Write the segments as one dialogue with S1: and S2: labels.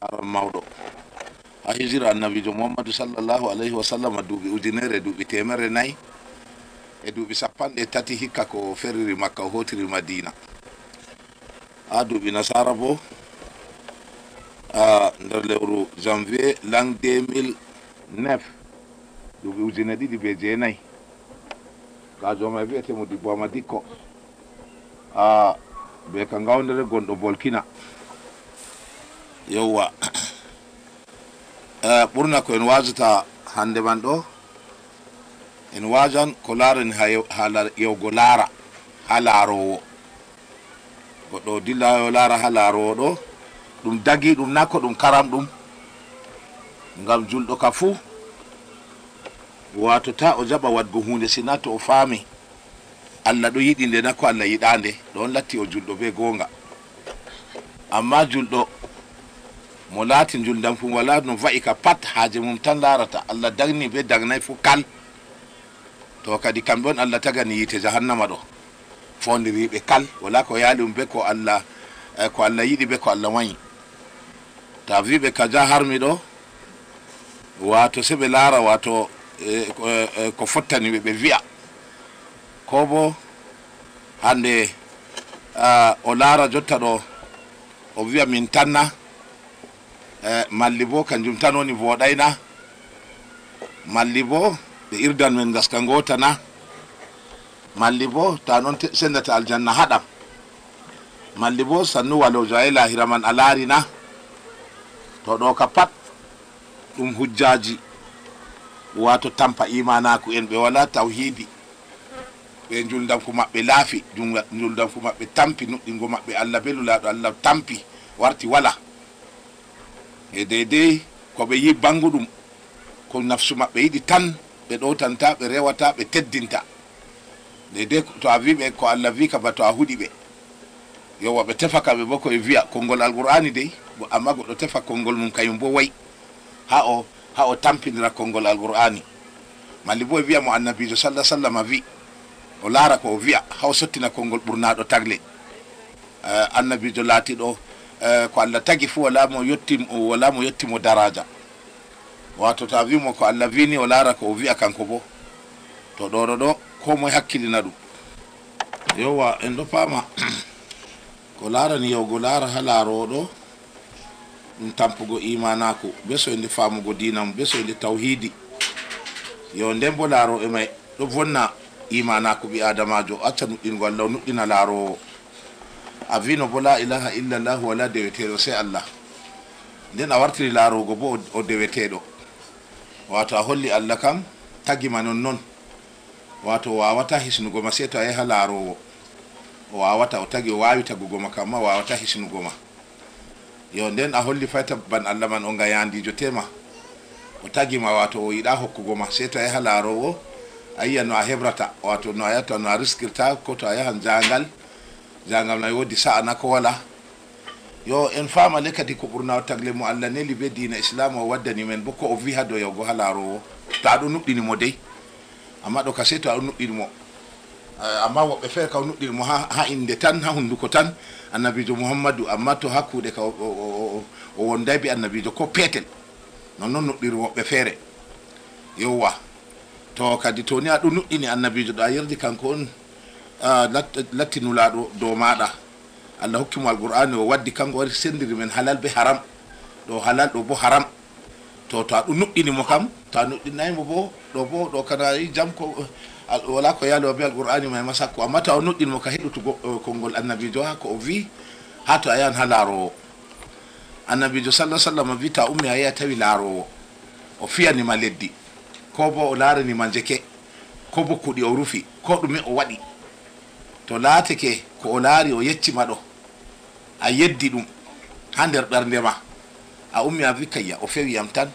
S1: aran mawɗo ha hijira annabijo muhammadu sallllahu alayhi wa sallam duuɓi ujunere duuɓi temere nayyi e duuɓi sappanɗe tati hikka ko ferriri makka o hotiri madina. ha duuɓi nasara bo nder lewru janvier l'an 2009 duuɓi ujune ɗiɗi be jeenayyi gajo e wiyetemo Dibbo Amadikko be ka gawdere gonɗo Bolkina. yewwa ɓurna ko en wasata hande man ɗo en wajan ko larani hala yewgo laara ha laarowo goɗɗo dilla yo laara ha laarowo ɗo ɗum dagi ɗum nakko ɗum karam ɗum ngam julɗo ka fuu wato ta o jaɓa wadgo hunde sina to o faami Allah ɗo yiɗi nde nakko Allah yiɗande ɗon latti o julɗo be gonga. amma julɗo mo laati juldan fu wala no va'i ka pat haaje mum tan larata Allah dagni be dagnay fu kal to kadi kamɓe on Allah tagani yite jahannama ɗo fondiriɓe kal wala ko yaali ɗum be ko Allah yiɗi be ko Allah wañi. ta wiɓe ka ja harmi ɗo wato se ɓe laara wato ko fottani ɓe wi'a ko bo hande o laara jotta ɗo o wi'a min tanna malli bo kanjum tan woni voɗayna malli bo ɓe irdan men gaska ngotana malli bo ta noon sendata aljanna haɗam malli bo sannu walojo ay lahira man a laarina to ɗo ka pat ɗum hujjaji wato tampa imanaku en ɓe wala tawhidi ɓe juldanku maɓɓe laafi juldanku maɓɓe tampi nuɗɗingo maɓɓe Allah belulaɗo Allah tampi warti wala e deydey koɓe yi bangu ɗum ko nafsu maɓɓe yiɗi tan ɓe ɗowtanta ɓe rewata ɓe teddinta deydey to a wiɓe ko Allah wi ka ba to a huɗi ɓe yowa ɓe tefa kaɓe bo koye wiya konngol alqur'ani dey amma goɗɗo tefa konngol mum kañum bo wayi ha o tampinira konngol alqur'ani malli bo e wiya mo annabijo sallah sallam wi o laara ko o wiya haw sottina konngol ɓurnaɗo tagle annabijo laatiɗo ko Allah tagi fu wala mo yettimo daraja wato ta wimo ko Allah wini o laara ko o wiya kanko bo to ɗoɗo ɗo ko moye hakkilina ɗum. yowa en ɗo paama ko laarani yewgo laara ha laarowo ɗo ɗum tampugo imanaku be soyde faamugo dinam be soyde tawhidi yo nden bo laaro e may ɗo vonna imanaku ɓi adamajo acca nuɗɗingo Allah o nuɗɗina laarowo a wino bo la ilaha illallah wala deweteɗo sey Allah nden a wartiri laarogo bo o deweteɗo wato a holli Allah kam tagima non wato o wawata hisnugo ma sey to a yaha laarowo o wawata o tagi o wawi tagugo ma kamma wawata hisnugo ma yo nden a holli fayta ban Allah man o gayandijo tema o tagima wato o yiɗa hokkugo ma sey to a yaha laarowo a yiya no a hebrata wato no a yata no a riskirta ko to a yahan jangal na wodi sa'ana ko wala yo en famale kadi ko ɓurna o tagle mo Allah neli be dina islam o waddani men bo ko o wi ha dow yawgo ha laarowo to aɗo nuɗɗini mo dey amma ɗo ka sey to aɗo nuɗɗini mo amma woɓɓe feere ka o nuɗɗini mo ha inde tan ha hunduko tan annabijo muhammadu amma to hakkude ka o wonday be annabijo ko peetel non nuɗɗiri woɓɓe feere yewwa to kadi to ni aɗo nuɗɗini annabijo ɗo a yerdi kanko on lattinulaɗo dow maɗa Allah hokkimo alqur'ani o waddi kanko wari sendiri men halal be haram ɗo halal ɗo bo haram to aɗo nuɗɗini mo kam to a nuɗɗinaymo bo ɗo kana yi jam ko wala ko yaalo be alqur'ani may masakko amma to a nuɗɗini mo ka heɗutugo konngol annabijo ha ko o wi ha to a yahan ha laarowo annabijo sallah sallam wi ta ummi a yiya tawi laarowo o fiyanima leddi ko bo o laaranima jeke ko bo kuɗi o rufi ko ɗume o waɗi to laateke ko o laari o yeccima ɗo a yeddi ɗum ha nder ɓernde ma a ummi a wi kayya o fewiyam tan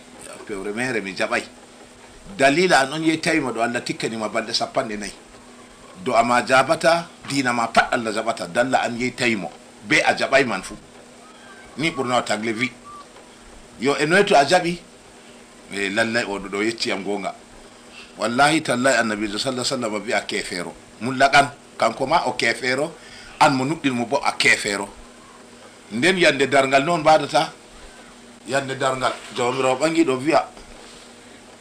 S1: fewre mere mi jaɓay dalila an on yehi tawima ɗo Allah tikkanima balɗe 40 do ama jabata dina ma pat Allah jaɓata dalla an yehi tawimo be a jaɓay man fu ni ɓurna o tagle wi yo e noy to a jaɓi e lallay oɗo ɗo yecciyam gonga wallahi tallahi annabijo sallah sallam wi a kefeero mullaqan kanko ma o kefeero an mo nuɗɗin mo bo a kefeero nden yande dargal noon mbaɗata yande darngal jawmirawo ɓangiɗo wiya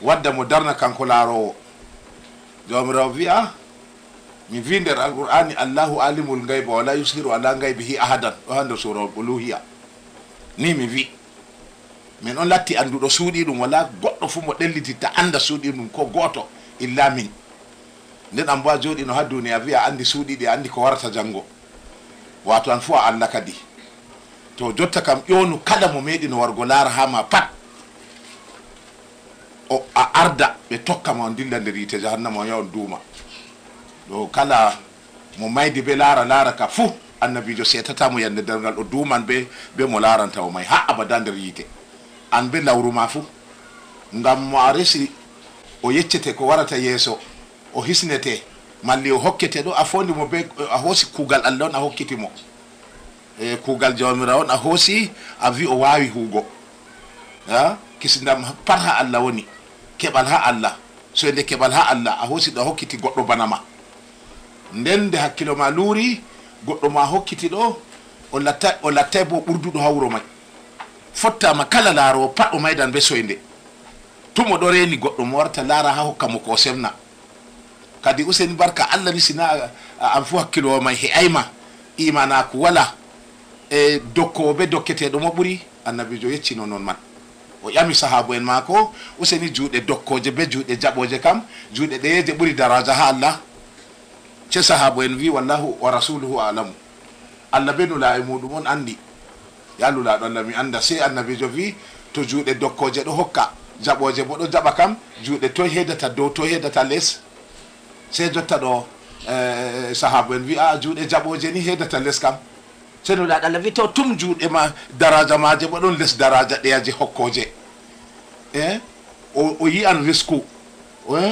S1: wadda mo darna kanko laarowo. jawmirawo wiya mi wi nder alqur'ani allahu alimul gayba wala yushiru ala gaybihi ahadan ɗo ha nder sura uluhiya ni mi wi min on latti anduɗo suuɗi ɗum wala goɗɗo fu mo ɗellititta anda suuɗi ɗum ko goto illa min. nden an bo a jooɗino ha duniya wiya andi suuɗiɗi andi ko warata janggo wato an fu a allah kadi. to jotta kam ƴonu kala mo meeɗino wargo laara ha ma pat o a arda ɓe tokkama on dilla nder yite jahannama on yaha on duuma. ɗo kala mo maydi be laara ka fuu annabijo setatamo yande dargal o duuman be mo laranta o may ha abada nder yite an be lawru ma fuu. ngam mo a resi o yeccete ko warata yeeso o hisnete malli o hokkete ɗo a fondi mo be a hoosi kuugal allah on a hokkitimo e kuugal jawmirawo on a hoosi a wi o wawi huugo kisindam pat ha allah woni keɓal ha allah so nde keɓal ha allah a hoosi ɗo a hokkiti goɗɗo bana ma. nden nde hakkilo ma luuri goɗɗo ma hokkiti ɗo o lattay bo ɓurduɗo ha wuro may fottama kala laarowo pat o maydan be soyde tumo ɗo reeni goɗɗo mo warta laara ha hokka mo ko semna. kadi useni barka allah ni sina an fu hakkilowo may he'ayma imanaku wala e dokkowo be dokketeɗo mo ɓuri. annabijo yeccino noon man o ƴami sahabu en maako useni juuɗe dokkoje be juuɗe jaɓoje kam juuɗe ɗeyeje ɓuri daraja ha allah. ce sahabu en wi wallahu wa rasuluhu alamu allah be nula e muɗum on andi ya lulaɗo allah mi anda. sey annabijo wi to juuɗe dokkoje ɗo hokka jaɓoje bo ɗo jaɓa kam juuɗe toye heddata dow toye heddata less. sey jotta ɗo sahabu en wi a juuɗe jaɓoje ni heddata less kam. sey nulaɗo allah wi to tum juuɗe ma daraja maje bo ɗon less daraja ɗeyaje hokkoje. o yi an risku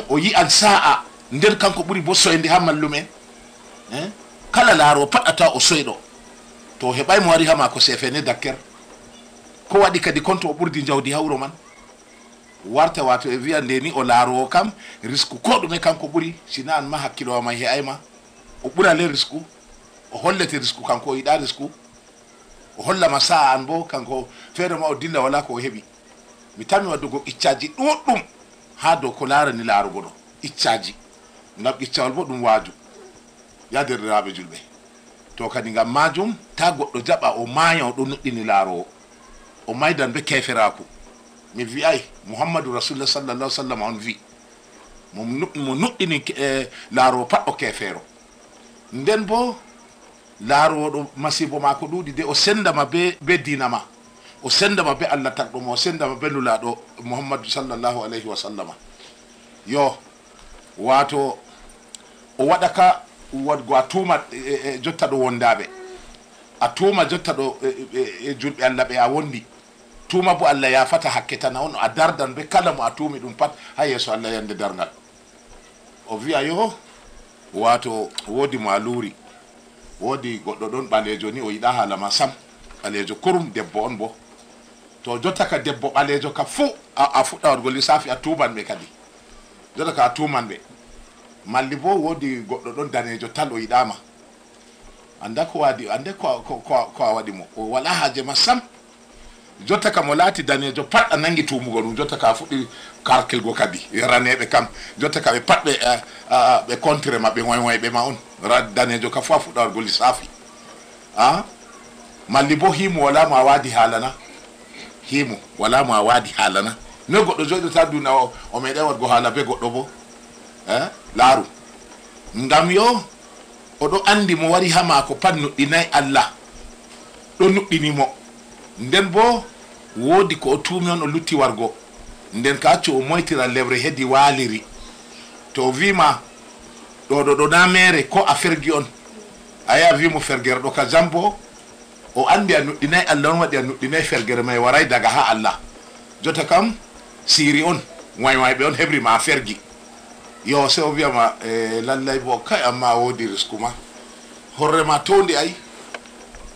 S1: o yi an sa'a nder kanko ɓuri bo soyde ha mallumen. kala laaro paɗɗata o soyɗo to heɓay mo wari ha ma ko sefene dakker ko waɗi kadi konto o ɓurdi jawdi ha wuro man warta wato e wiya nde ni o laarowo kam risque ko ɗume kanko ɓuri sina an ma hakkilo ma he'ayma o ɓurale risque o hollete risque kanko o yiɗa risque o hollama sa'a an bo kanko feere ma o dilla wala ko o heɓi. mi tammi waddugo iccaji ɗuɗɗum ha dow ko laarani laarugo ɗo iccaji ngam iccawol bo ɗum waaju yadiriraɓe julɓe. to kadi ngam majum ta goɗɗo jaɓa o maya o ɗo nuɗɗini laarowo o maydan be keferaku. mi wiyay muhammadu rasulullah sallallah sallam on wi mo nuɗɗini laarowo pat o kefeero. nden bo laarowo ɗo masibo ma ko ɗuuɗi de o sendama be dinama o sendama be allah tagɗoma o sendama be nulaɗo muhammadu sallallahu alayhi wa sallama. yo wato o waɗa ka wadgo a tuuma jotta ɗo wondaɓe a tuuma jotta ɗo e julɓe allah ɓe a wondi tuuma bo allah yafata hakke tan on a dardan be kala mo a tuumi ɗum pat ha yeeso allah yande dargal. o wiya yo wato woodi mo a luuri woodi goɗɗo ɗon ɓalejo ni o yiɗa haala ma sam ɓalejo kurum debbo on bo to jotta ka debbo ɓalejo ka fuu a fuɗɗa wadgo lissafi a tuuman ɓe kadi jotta ka a tuuman ɓe malli bo woodi goɗɗo ɗon danejo tal o yiɗama anda ko waɗi ande ko a waɗi mo o wala haaje ma sam jotta kam o laati danejo pat a nangi tumugo ɗum jotta ka fuɗɗi karkelgo kadi raneɓe kam jotta ka ɓe pat ɓe contre ma ɓe woywoyɓe ma on danejo ka fu a fuɗɗa wargo lissafi malli bo himo wala mo a waadi haalana himo wala mo a waadi haalana no goɗɗo joɗota duna o meeɗa wadgo haala be goɗɗo bo laaru ngam yo oɗo andi mo wari ha maako pat nuɗɗinayi allah ɗo nuɗɗinimo nden bo woodi ko o tuumi on o lutti wargo nden ka accu o moytira lewre hedi waaliri to o wima ɗo na mere ko a fergi on a yaha wimo fergere ɗo ka jambo o andi a nuɗɗinayi allah on waɗi a nuɗɗinayi fergere may waray daga ha allah jotta kam siiri on waywayɓe on heɓri ma a fergi yo se o wiyama lallay bo kay amma woodi risque ma horrema towndi ay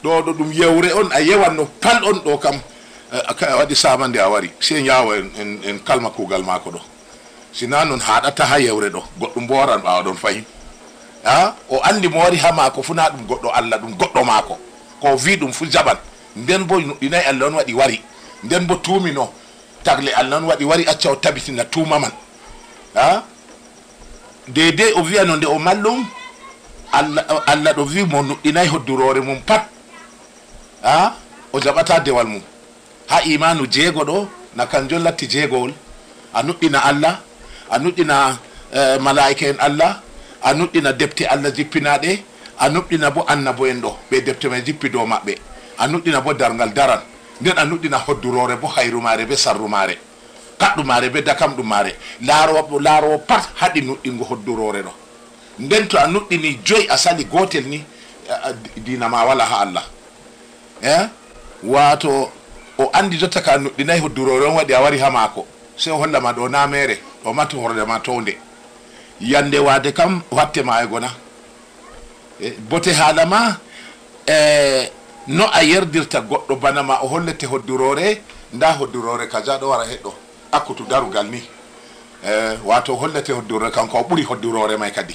S1: ɗo ɗum yewre on a yewanno pal on ɗo kam kay a waɗi samande a wari se yawa en kalma kuugal maako ɗo sina noon haɗata ha yewre ɗo goɗɗum bo waran ɓawa ɗon fayin o andi mo wari ha maako funa ɗum goɗɗo allah ɗum goɗɗo maako ko wi ɗum fu jaɓan nden bo nuɗɗinayi allah on waɗi wari nden bo tuumino tagle Allah non waɗi wari acca o tabitina tuuma man deydey o wiya no nde o mallum Allah ɗo wi mo nuɗɗinayi hoddurore mum pat o jaɓata dewal mum ha imanu jeego ɗo na kanjum latti jeegowol a nuɗɗina Allah a nuɗɗina malaika en Allah a nuɗɗina depte Allah jippinaɗe a nuɗɗina bo annabo en ɗo ɓe depte men jippi dow maɓɓe a nuɗɗina bo dargal daran nden a nuɗɗina hoddurore bo hayrumare be sarrumare kaɗɗumare be dakamɗumare laarowo pat haɗi nuɗɗingo hoddurore ɗo nden to a nuɗɗini joyi a sali gotel ni dina ma wala ha Allah wato o andi jotta ka nuɗɗinayi hoddurore on waɗi a wari ha maako sey o hollama ɗo namere o matti hordema towde yande wade kam watte ma e gona bote haala ma no a yerdirta goɗɗo bana ma o hollete hoddurore nda hoddurore kaja ɗo wara heɗɗo akkutu darugal ni wato hollete hoddurore kanko o ɓuuri hoddurore may kadi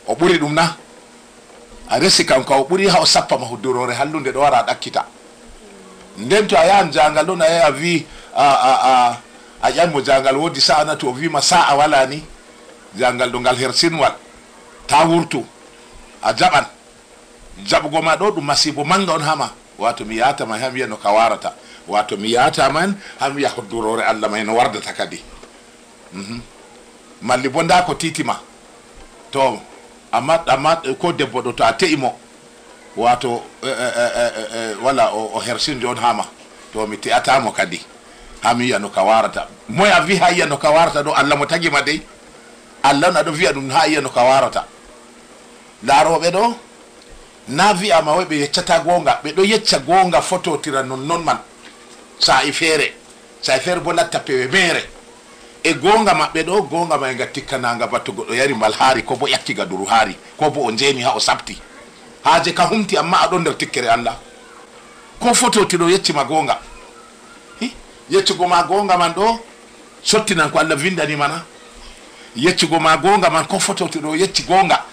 S1: o ɓuuri ɗum na a resi kanko o ɓuuri ha o sappama hoddurore hallunde ɗo wara ɗakkita nden to a yahan jangal ɗon a yahi a wi a ƴanmo jangal wodi sa'a na to o wima sa'a wala ni jangal ɗo ngal hersinwal ta wurtu a jaɓan jaɓugo ma ɗo ɗum masibo manga on hama wato mi yatama ha wiya no ka warata wato mi yataman ha wiya hoddurore Allah may no wardata kadi malli bo nda ko titima to amma ko debbo ɗo to a te'imo wato wala o hersinde on hama to mi te'atamo kadi ha mi wiya no ka warata moy a wi ha yiya no ka warata ɗo Allah mo tagima dey Allah na ɗo wiya ɗum ha yiya no ka warata laaroɓe ɗo na wiyama way ɓe yeccata gonga ɓe ɗo yecca gonga fototira non man sa'i feere bo latta pewe mere e gonga maɓɓe ɗo gonga may nga tikkanaga batto goɗɗo yari mbal haari ko bo ƴakkiga duru haari ko bo o jeeni ha o sabti haaje ka humti amma aɗon nder tikkere Allah ko fototiro yeccima gonga yeccugo ma gonga man ɗo sottinan ko Allah windani mana yeccugo ma gonga man ko fototiro yecci gonga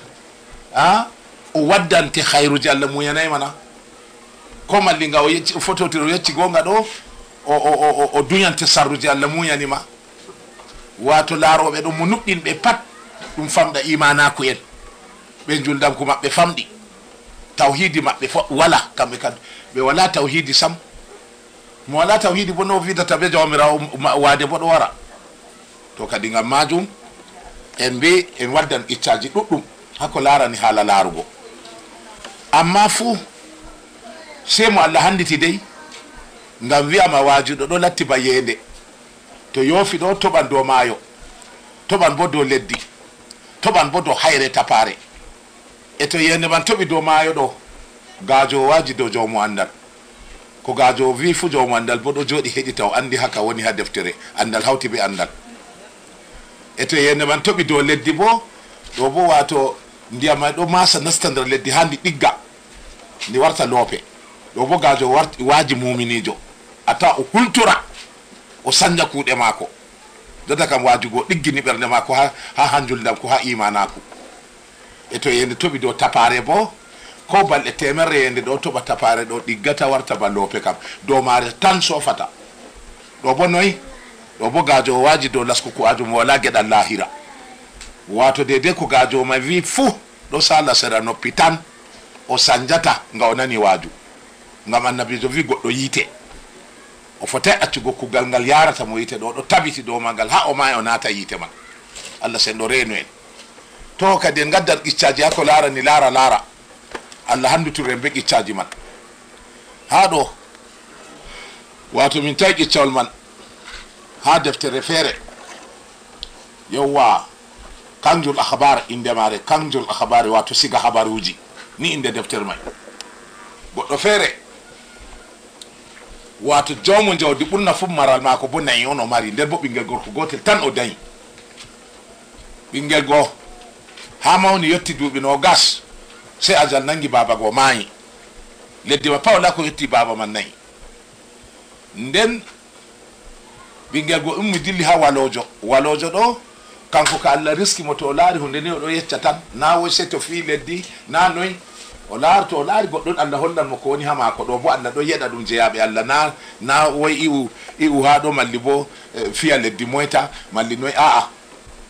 S1: o waddante hayruji Allah muyanayi mana ko mallinga o yecci fototiro yecci gonga ɗo o duñante sarruji Allah muyanima wato laaroɓe ɗo mo nuɗɗinɓe pat ɗum famɗa imanaku en ɓe juldanku maɓɓe famɗi tawhidi maɓɓe wala kamɓe kadi ɓe wala tawhidi sam mo wala tawhidi bo no widata ɓe jawmirawo wade bo ɗo wara to kadi ngam majum en mbi en waddan iccaji ɗuɗɗum hako larani haala laarugo amma fuu sey mo Allah handiti dey ngam wiyama wajuɗo ɗo latti ba yende to yoofi ɗo toɓan dow maayo toɓan bo dow leddi toɓan bo dow hayre tapare e to yende man toɓi dow maayo ɗo gaajo waji dow jawmu andal ko gaajo wi fu jawmu andal bo ɗo jooɗi heɗita o andi haka woni ha deftere andal hawti be andal e to yende man toɓi dow leddi bo ɗo bo wato ndiyam may ɗo masa nasta nder leddi ha ndi ɗigga ndi warta loope ɗo bo gaajo waji muminijo ata o hultora o sanja kuuɗe maako jotta kam wajugo ɗiggini ɓernde maako ha hanjuldam ko ha imanaku e to yende toɓi dow tapare bo ko balɗe temerre yende ɗo toɓa tapare ɗo ɗiggata warta ba loope kam dow mare tan sofata ɗo bo noyi ɗo bo gaajo o waji dow laskuku aju mo wala geɗal lahira wato dede ko gaajo ma wi fuu ɗo sala sera noppi tan o sanjata nga o nani waaju ngam annabijo wi goɗɗo yiite o fotai accugo kugal ngal yarata mo yiite ɗo ɗo tabiti dow magal ha o ma o naata yiite man Allah sen ɗo reenu en to kadi en gaddat qiccaji ha ko larani laara Allah handuture be qiccaji man ha ɗo wato min tawi qiccawol man ha deftere feere yewwa kanjul akhbar inde mare kanjul akhbar wato siga habaruji ni inde deftere may goɗɗo feere wato jawmu jawdi ɓurna fu maral mako bo nayi on o mari nder bo ɓinguel gorko gotel tan o dañi ɓinguel goo ha mawni yetti duuɓi no gas sey ajal nangi baba go maayi leddi ma pawla ko yetti baba man nayi nden ɓinguel go ummi dilli ha walojo ɗo kanko ka Allah riski mo to o laari hunde ni o ɗo yecca tan na woy se to fi leddi na noy o laarto o laari goɗɗon Allah hollan mo ko woni ha maako ɗo bo Allah ɗo yeɗa ɗum jeyaɓe Allah na woy i'u ha ɗo malli bo fiya leddi moyta malli noy a'a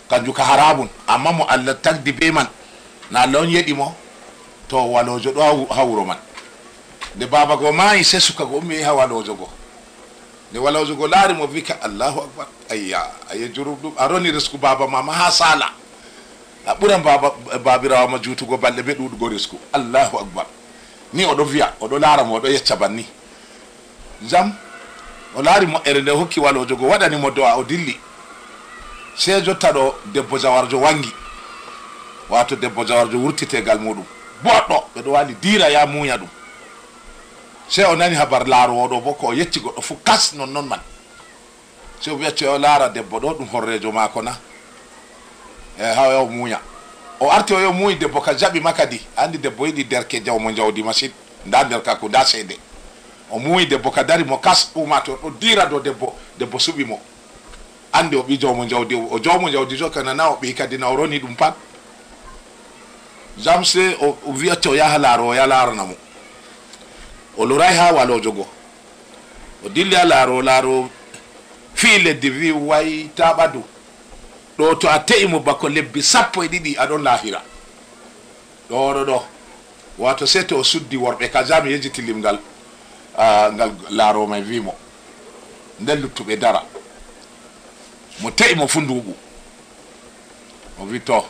S1: kanjum ka haramun amma mo Allah tagdi be man na Allah on yeɗi mo to walojo ɗo ha wuro man nde baba go maayi se suka go ummi ha walojo go nde walojo go laari mo wi ka Allahu akbar aye jurub ɗum a roni risku baba mama ha sala a ɓuran babirawa ma juutugo balɗe ɓe ɗuɗugo risku Allahu akbar ni oɗo wiya oɗo laara mo oɗo yecca banni jam o laari moƴƴere nde hokki walojo go waɗanimo do'a o dilli se jotta ɗo debbo jawarjo wangi wato debbo jawarjo wurtitegal muɗum boɗɗo ɓeɗo wali dira ya muña ɗum se o nani habar laarowo ɗo bo ko o yecci goɗɗo fu kas non man se o wiyacce o laara debbo ɗo ɗum horrejo mako na ha yo muña o arti o yo muuyi debbo ka jaɓi makadi andi debbo yiɗi derke jawmo jawdi machine nda nder kako nda seede o muuyi debbo ka dari mo kas ɓumato ɗo dira do debbo suɓi mo andi o ɓi jawmo jawdi o jawmo jawdi jo kanana o ɓi kadi na o roni ɗum pat jam se o wiyacce o yaha laaro o ya laranamo o loray ha walojo go o dilli ha laaro fii leddi wi way taɓadu ɗo to a te'imo bako lebbi 12 aɗon lahira ɗo wato se to o suddi worɓe ka jami yejiti limgal ngal laaro may wimo nden luttuɓe dara mo te'imo fu nduɓu o wi to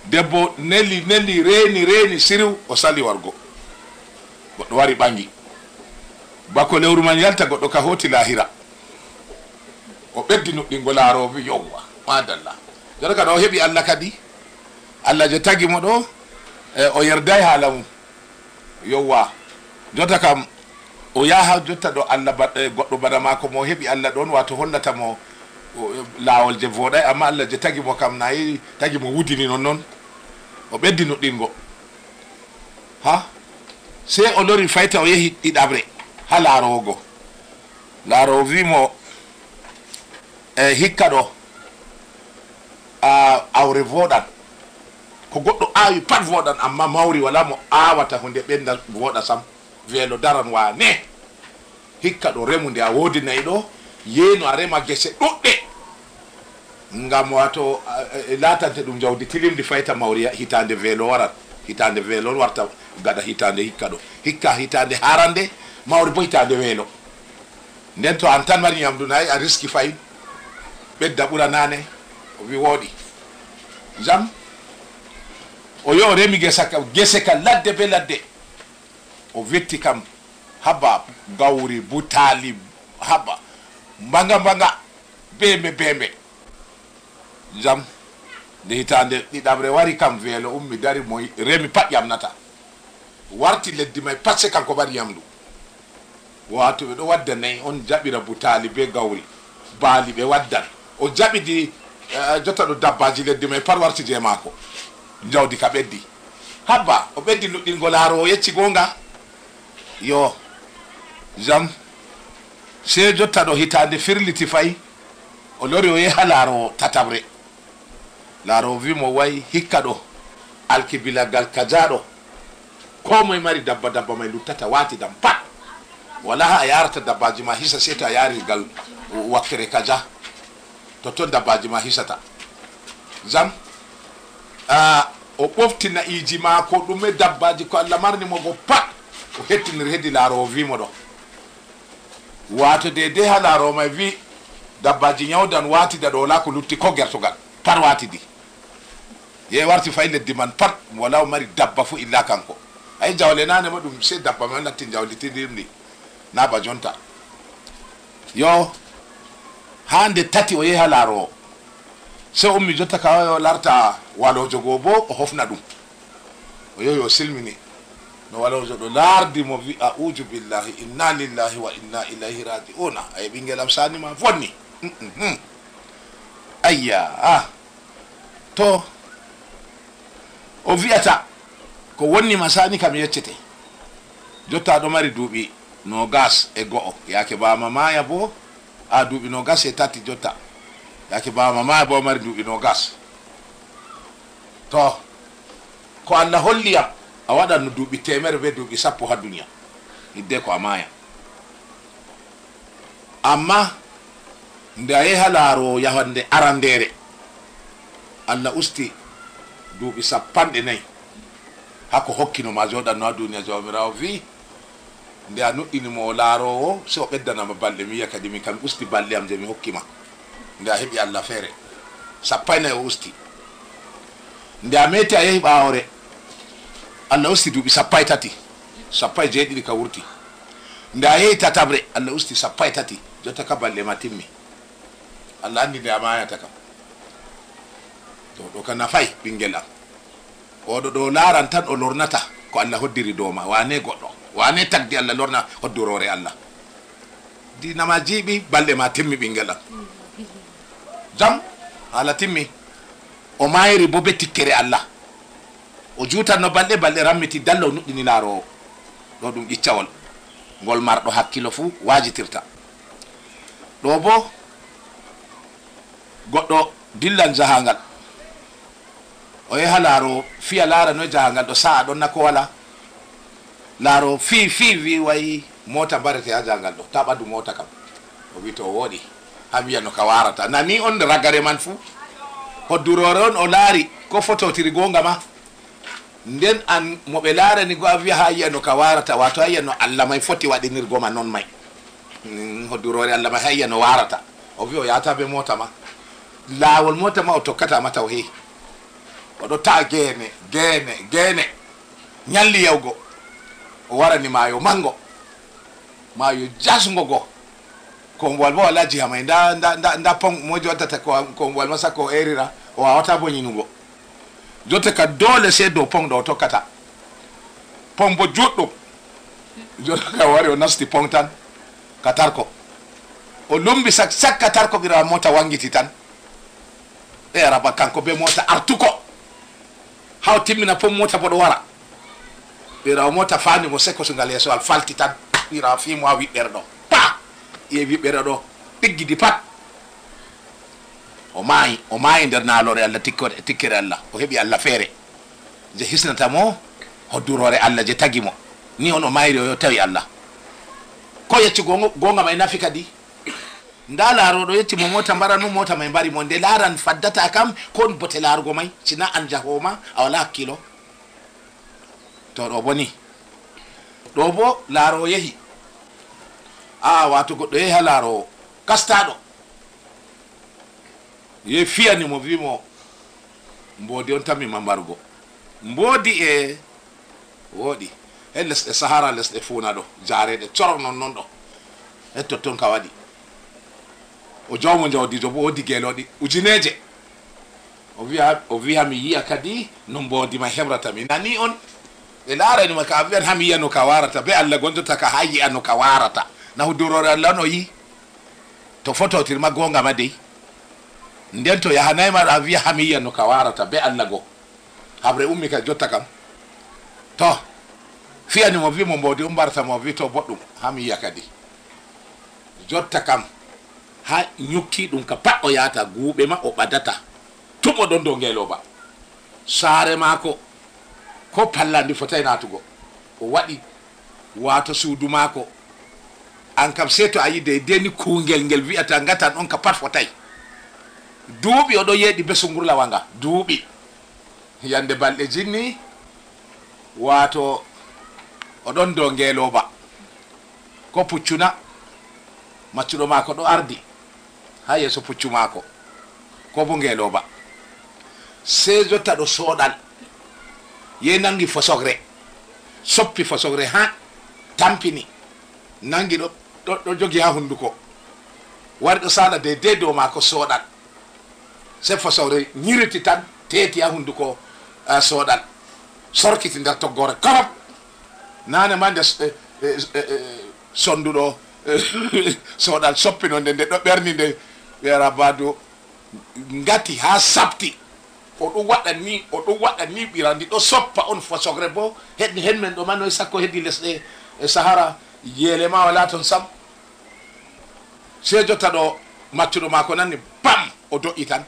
S1: debbo nelli reni siriw o sali wargo goɗɗo wari ɓangi bako lewru man yalta goɗɗo ka hoti lahira o ɓeddi nuɗɗingo laaro o wi yowwa madalla jota kada o heɓi Allah kadi Allah je tagi mo ɗo o yerday haala mum yowwa jota kam o yaha jotta ɗo Allah goɗɗo bana mako mo heɓi Allah ɗon wato hollata mo laawol je voɗay amma Allah je tagi mo kam nayi tagi mo wudini non o ɓeddi nuɗɗingo ha se o lori fayta o yehi ɗiɗaɓre ha laarowo laarowo wimo hikka ɗo awre voɗan ko goɗɗo awi pat voɗan amma mawri wala mo awata hunde ɓenda voɗa sam weelo daran wane hikka ɗo remu nde a wodi nayi ɗo yeeno a rema gese ɗuɗɗe ngam wato latante ɗum jawdi tilimdi fayta mawri hitande weelo warat hitande weelo warta gaɗa hitande hikka ɗo hikka hitande harande mawri bo hitande weelo nden to an tan mari ñamdu nayi a riski fayi ɓedda ɓura nane o wi woɗi jam o yo o remi gese ka ladde be ladde o wetti kam haba gawri butali haba mbanga bembe jam nde hitande ɗiɗaɓre wari kam weelo ummi dari mo remi pat yamnata warti leddi may patse kanko ɓari yamdu wato ɓe ɗo wadda nayi on jaɓira butali be gawri baali ɓe waddan o jaɓidi jotta ɗo dabbaji leddi may pat warti je maako jawdi ka ɓeddi habba o ɓeddi luɗɗingo laaro o yecci gonga yo jam se jotta ɗo hitande firliti fayi o lori o yeha laaro tataɓre laaro o wimo way hikka ɗo alkibilagal kajaɗo ko moye mari dabba may luttata wati dam pat wala ha a yarata dabbaji ma hisa se to a yari gal wakkere kaja ton dabbaji ma hisata jam o ɓoftina iji mako ɗume dabbaji ko Allah marni mo go pat o hettinir heddi laaro wimo ɗo wato de ha laaro may wi dabbaji nyawdan watida ɗo wala ko lutti ko gertogal par watidi ye warti fay leddi man pat wala o mari dabba fu illa kanko ay jawle nane ma ɗum se dabba man latti jawlitidirni na ba jonta yo hande tati o yeha laaro se ummi jotta ka o larta walojo go bo o hofna ɗum o yoyi o silmini no walojo ɗo lardi mo wi a'uju billahi inna lillahi wa inna ilayhi raji'una ay ɓinguel am sanima fonni ayya to o wi'ata ko wonnima sani kam yeccete jotta ɗo mari duuɓi 21 yake bama maya bo duuɓi 23 jotta yake bama maya bo mari duuɓi 20 to ko Allah holliyam a waɗanno duuɓi temere be duuɓi sappo ha duniya hidde ko a maya. amma nde a yehi ha laaro yahande arandere Allah usti duuɓi 40 hako hokkinoma joɗanno ha duniya. jawmirawo wi nde a nuɗɗinimo laarowo so o ɓeddanama balɗe mi wiya kadi min kam usti balɗe am je mi hokkima. nde a heɓi Allah feere 40 o usti. nde a meti a yehi ɓawore Allah usti duuɓi 13 17 ka wurti. nde a yehi tatabre Allah usti 13 jotta ka balɗe ma timmi. Allah andi nde a mayata kam. ɗo ka nafay ɓinguel am. oɗo ɗo laran tan o lornata ko Allah hoddiri dow ma. wane goɗɗo wane tagdi Allah lorna hoddurore Allah. dinama jiiɓi balɗe ma timmi ɓinguel am. jam haala timmi. o mayri bo be tikkere Allah. o jutanno balɗe rammiti dalla o nuɗɗini laarowo. ɗo ɗum ƴiccawol ngol marɗo hakkilo fuu wajitirta. ɗo bo goɗɗo dillan jahangal o yaha laaro fiya laara noye jahangal ɗo sa'a ɗon nako wala. laaro fi wi wayi mota mbarete ha jahangal ɗo ta ɓaddu mota kam. o wi to o woɗi ha wiya no ka warata. nani on ragare man fuu hoddurore on o laari ko fototiri gonga ma. nden an moɓe laarani go a wiya ha yiya no ka warata wato ha yiya no Allah may foti waɗinirgoma non may. hoddurore Allah may ha yiya no warata. o wi o yata be mota ma. laawol mota ma o tokkata ma taw heehi. oɗo ta'a geene ñalli yawgo o warani maayo mango maayo jasgo go kombowal bo wala jiha may nda pon mojo waddata kombowal ma sakko o erira o wawata bo ñinugo. jotta ka dole se dow pon ɗo o tokkata. pon bo juɗɗum jotta ka wari o nasti pon tan ka tarko o lumbi sak ka tarko ɓirawa mota wangiti tan e araba kanko be mota artuko haw timmina pon mota bo ɗo wara. ɓirawo mota fani mo sekko sungal yeeso al falti tan ɓirawo fimo ha wiɓɓere ɗo pa iye wiɓɓere ɗo ɗiggidi pat o maayi nder naalore Allah tikkere Allah. o heɓi Allah feere je hisnatamo hoddurore Allah je tagi mo ni on o mayri o yo tawi Allah. ko yecci gonga may nafi kadi. nda laaroɗo yetti mo mota mbaranu mota may mbari mo nde laaran faddata kam kon bote laarugo may sina an jahoma a wala hakkilo. to ɗo bo ni ɗo bo laarowo yehi wato goɗɗo yehi ha laarowo kastaɗo ye fiyani mo wimo mbodi on tammima mbarugo. mbodi e woɗi e lesɗe sahara lesɗe funa ɗo jareɗe coro non ɗo e totton ka waɗi. o jawmo jawdijo bo wodi geeloɗi ujineje. o wi hami yiya kadi no mbodi ma heɓrata mi. nani on e laaranima ka a wiyan hami yiya no ka warata be Allah gondota ka ha yiya no ka warata. na huddurore Allah on o yi to fototirma gonga ma dey. nden to yahanayma a wiya hami yiya no ka warata be Allah go habre ummi ka jotta kam to fiyani mo wi mo mbodi mbarta mo wi to boɗɗum hami yiya kadi jotta kam ha ñukki ɗum ka pat o yata guuɓe ma o ɓadata tumo ɗon dow ngeloba. saare maako ko pallandi fotay natugo o waɗi wato suudu maako an kam se to a yi deni kungel ngel wi'ata ngatan ɗon ka pat fotay. duuɓi oɗo yeeɗi besungurla wanga duuɓi yande balɗe jinni wato oɗon dow ngeloba ko puccuna maccuɗo maako ɗo ardi ha yeeso puccu maako ko bo ngeloba se jotta ɗo soɗal ye nangi fosogre soppi fosogre ha tampini nangi ɗo jogi ha hunduko wari ɗo saɗa de dow maako soɗal se fosogre ñiriti tan teeti ha hunduko soɗal sorkiti nder toggore korop nane ma nde sonduɗo soɗal soppino nde ɗo ɓerni nde ɓeera bado ngati ha sabti oɗo waɗa ni ɓirandi ɗo soppa on fosogre bo heɗni hen men ɗo manoye sakko heddi lesɗe sahara yeele ma wala toon sam se jotta ɗo maccuɗo ma ko nanni bam o do'i tan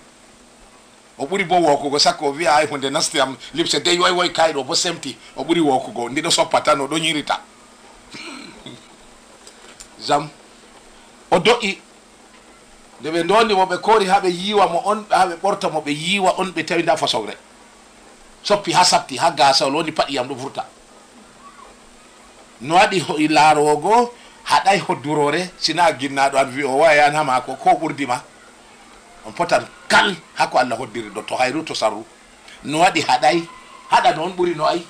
S1: o ɓuri bo wokugo sakko o wiya ay hunde nasti am limse dey woy kayɗo bo semti o ɓuri wokugo ndiɗo soppa tan o ɗo ñirita jam o do'i nde ɓe ndondimo ɓe koori haɓe yiiwa mo on haɓe ɓorta mo ɓe yiiwa on ɓe tawi nda fasogre soppi ha sabti ha gasawol woni paɗiyam ɗo vurta no waɗi laarowo haɗay hoddurore sina ginnaɗo an wi o wayan ha mako ko ɓurdima on potan kal hako Allah hoddiri ɗo to hayru to sarru no waɗi haɗay haɗa no on ɓuri no ay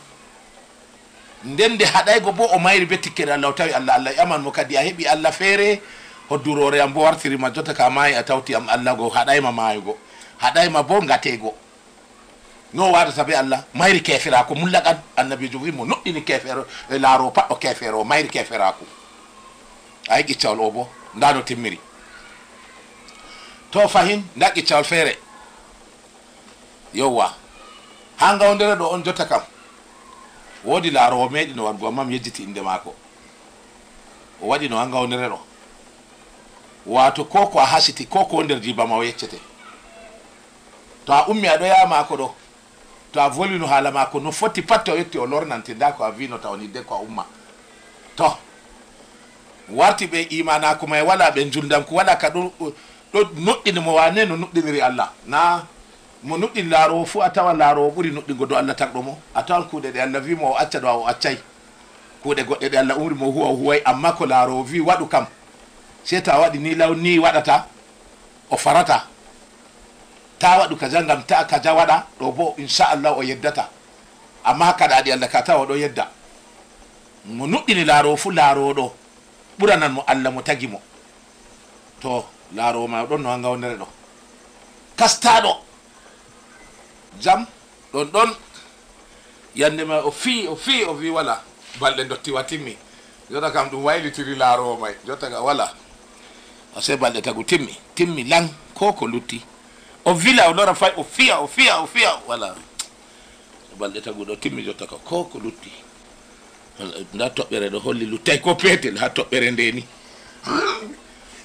S1: nden nde haɗaygo bo o mayri be tikkere Allah o tawi Allah ƴaman mo kadi a heeɓi Allah feere hoddurore am bo wartirima jotta ka maayi a tawti am Allah go haɗayma maayugo haɗayma bo gatego no waɗata be Allah mayri kefirako mullaɗan annabijo wimo noɗɗini kefere laaro paɗɗo kefere o mayri keferako ay ƴiccawol o bo nda no timmiri to fahin nda ƴiccawol feere yowwa ha gawdere ɗo on jotta kam woodi laarowo meɗi no wadgo mam yejjiti inde maako o waɗi no ha gawdere ɗo wato koko a hasiti koko nder jibama o yeccete to a ummi aɗo yaha maako ɗo to a volino haala maako no foti patte o yetti o lornante nda ko a wino taw ni de ko a umma to warti ɓe imanako may wala ɓe juldanko waɗa ka ɗo nuɗɗini mo wane no nuɗɗiniri Allah na mo nuɗɗini laarowo fu a tawa laarowo ɓuri nuɗɗingo do Allah tagɗo mo a tawan kuuɗe ɗe Allah wimo o acca ɗo o accay kuuɗe goɗɗe ɗe Allah umri mo huwa o huway amma ko laarowo wi waɗu kam sei ta waɗi ni law ni waɗata o farata ta waɗu kaja ngam ta kaja waɗa ɗo bo inchallah o yeddata amma kaɗaɗi Allah ka tawa ɗo yedda mo nuɗɗini laarowo fu laarowo ɗo ɓuranan mo Allah mo tagi mo to laarowo ma ɗon no ha gawdere ɗo kastaɗo jam ɗon yande ma o fi o wi wala balɗe dottiwa timmi jota kam ɗum waylitiri laarowo may jotta ga wala o se balɗe tagu timmi lan ko lutti o vila o lora fay o fiya wala balɗe tagu ɗo timmi jotta ka ko lutti nda toɓɓere ɗo holli luttay ko peetel ha toɓɓere nde ni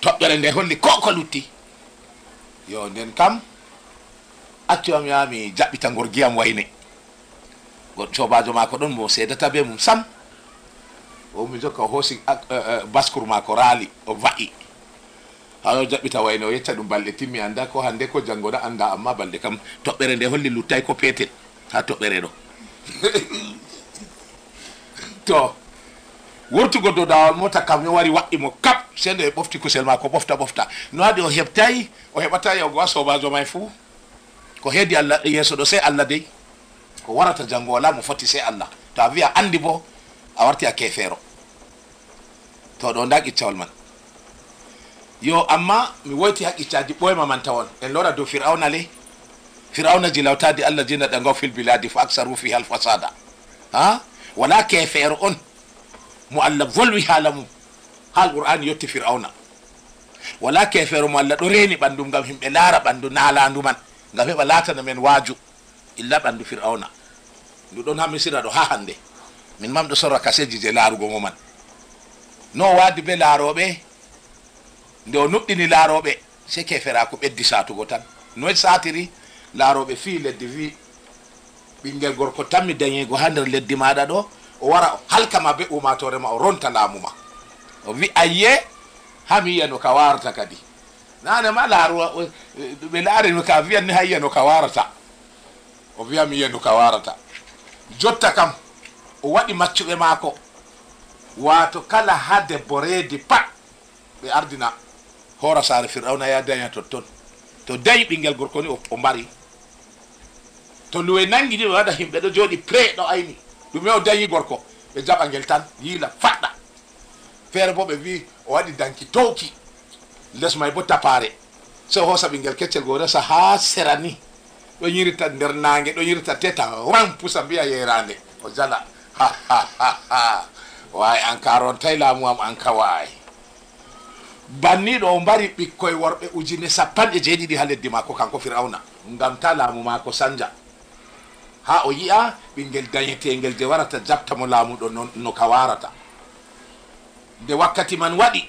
S1: toɓɓere nde holli ko lutti yo nden kam accuyam yami jaɓɓita gorgiyam wayne sobajo mako ɗon mo seedata be mum sam o mi jokka o hoosi bascour mako raali o va'i haɗo jaɓɓita wayne o yecca ɗum balɗe timmi anda ko hande ko janggoɗa anda amma balɗe kam toɓɓere nde holli luttay ko peetel ha toɓɓere ɗo to wurtugo dow dawal mota kam yo wari waɗɗi mo kap se nde ɓofti kusel ma ko ɓofta no waɗi o heɓtayi o heɓata yawgo ha sobajo may fuu ko heedi Allah yeeso ɗo sey Allah dey ko warata janggo wala mo foti sey Allah to a wiya andi bo a warti a kefeero to ɗo nda ƴiccawol man yo amma mi woyti ha ƴiccaji ɓoyma man tawon en lora dow fir'auna le fir'auna jilawtadi Allah jina ɗangaw fil biladi fa aksaru fiha al fasada ha wala kefeero on mo Allah volwi haala mum ha alqur'an yetti fir'auna wala kefeero mo Allah ɗo reeni ɓandu ngam himɓe laara ɓandu naalandu man ngam heɓa laatana men waaju illa ɓandu fir'auna ndu ɗon ha misira ɗo ha hande min mam ɗo sorra kaseji je laarugo mo man no waadi be laaroɓe nde o nuɗɗini laaroɓe se keferako ɓeddi satugo tan noy satiri laaroɓe fii leddi wi ɓinguel gorko tammi dañego ha nder leddi maɗa ɗo o wara halkama be umatore ma o ronta laamu ma o wi ayye hami yiya no ka warata kadi nane ma laaru ɓe laarimi ka wiyanni ha yiya no ka warata o wiya mi yiya no ka warata jotta kam o waɗi maccuɓe maako wato kala ha debbo reedi pat ɓe ardina hoora saare fir'auna ya daña totton to dañi ɓinguel gorko ni o mbari to luwe nangi ni ɓe waɗa himɓe ɗo jooɗi pré ɗo ayni ɗume o dañi gorko ɓe jaɓa ngel tan yiila faɗɗa feere bo ɓe wi o waɗi danki towki les may bo tapare so hoosa ɓinguel keccel go resa ha sera ni ɗo yirita nder nangue ɗo yirita teta ran pusa mbiya yerande o jala way an ka rontay laamu am an ka waay banniɗo o mbari ɓikkoye worɓe ujune 17 ha leddi mako kanko fir'auna ngam ta laamu mako sanja ha o yi'a ɓinguel dañetegel je warata jabtamo laamuɗo no ka warata nde wakkati man waɗi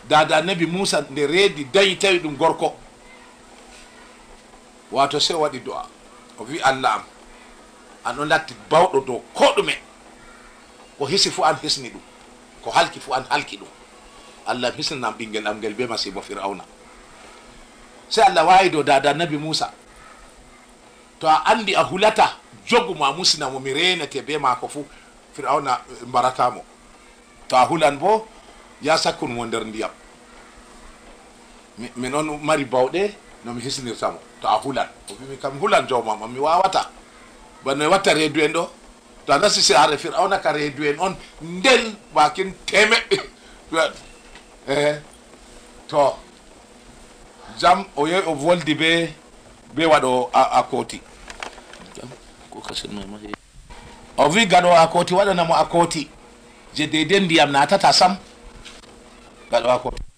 S1: dada nabi Musa nde reedi dañi tawi ɗum gorko wato sai waɗi do'a o wi allah am an ɗon latti bawɗo dow ko ɗume ko hisi fu an hisni ɗum ko halki fu an halki ɗum allah hisnanam ɓinguel am ngel be masibo fir'auna sai allah wawi dow dada annabi moussa to a andi a hulata jogumo a musinamo mi renete be mako fu fir'auna mbaratamo to a hulan bo ya sakkunmo nder ndiyam min on mari bawɗe no mi hisnirtamo to a hulan o wimi kam hulan jawmama mi wawata bano watta reedu en ɗo to a nasi saare fir'auna ka reedu en on ndel bakin temeɗɗe to jam o yehi o voldi be waɗo a kooti o wi gaɗo a kooti waɗanamo a kooti je deydei ndiyam natata sam gaɗo a kooti